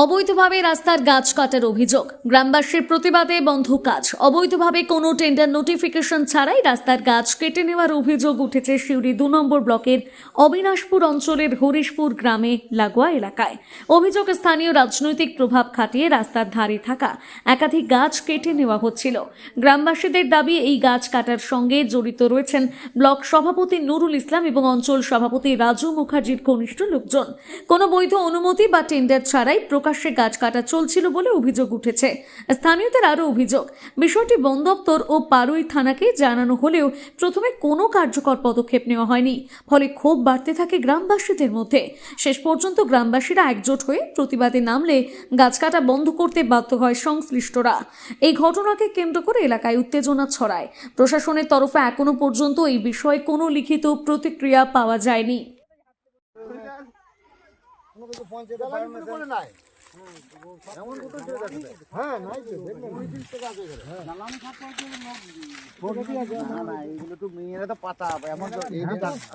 অবৈধভাবে রাস্তার গাছ কাটার অভিযোগ, গ্রামবাসীর প্রতিবাদে বন্ধ কাজ। অবৈধভাবে কোনো টেন্ডার নোটিফিকেশন ছাড়াই রাস্তার গাছ কেটে নেওয়ার অভিযোগ উঠেছে সিউড়ি 2 নম্বর ব্লকের অবিনাশপুর অঞ্চলের হরিশপুর গ্রামে লাগোয়া এলাকায়। অভিযোগ, স্থানীয় রাজনৈতিক প্রভাব খাটিয়ে রাস্তার ধারে থাকা একাধিক গাছ কেটে নেওয়া হচ্ছিল। গ্রামবাসীদের দাবি, এই গাছ কাটার সঙ্গে জড়িত রয়েছেন ব্লক সভাপতি নুরুল ইসলাম এবং অঞ্চল সভাপতি রাজু মুখার্জির ঘনিষ্ঠ লোকজন। কোনো বৈধ অনুমতি বা টেন্ডার ছাড়াই প্রকাশ্যে গাছ কাটা চলছিল বলে অভিযোগ উঠেছে। স্থানীয়দের আরও অভিযোগ, বিষয়টি বন দপ্তর ও পারুই থানাকে জানানো হলেও প্রথমে কোনো কার্যকর পদক্ষেপ নেওয়া হয়নি। ফলে ক্ষোভ বাড়তে থাকে গ্রামবাসীদের মধ্যে। শেষ পর্যন্ত গ্রামবাসীরা একজোট হয়ে প্রতিবাদে নামলে গাছ কাটা বন্ধ করতে বাধ্য হয় সংশ্লিষ্টরা। এই ঘটনাকে কেন্দ্র করে এলাকায় উত্তেজনা ছড়ায়। প্রশাসনের তরফে এখনো পর্যন্ত এই বিষয়ে কোনো লিখিত প্রতিক্রিয়া পাওয়া যায়নি।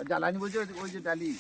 জ্বালানি বলছে ওই যে ডালি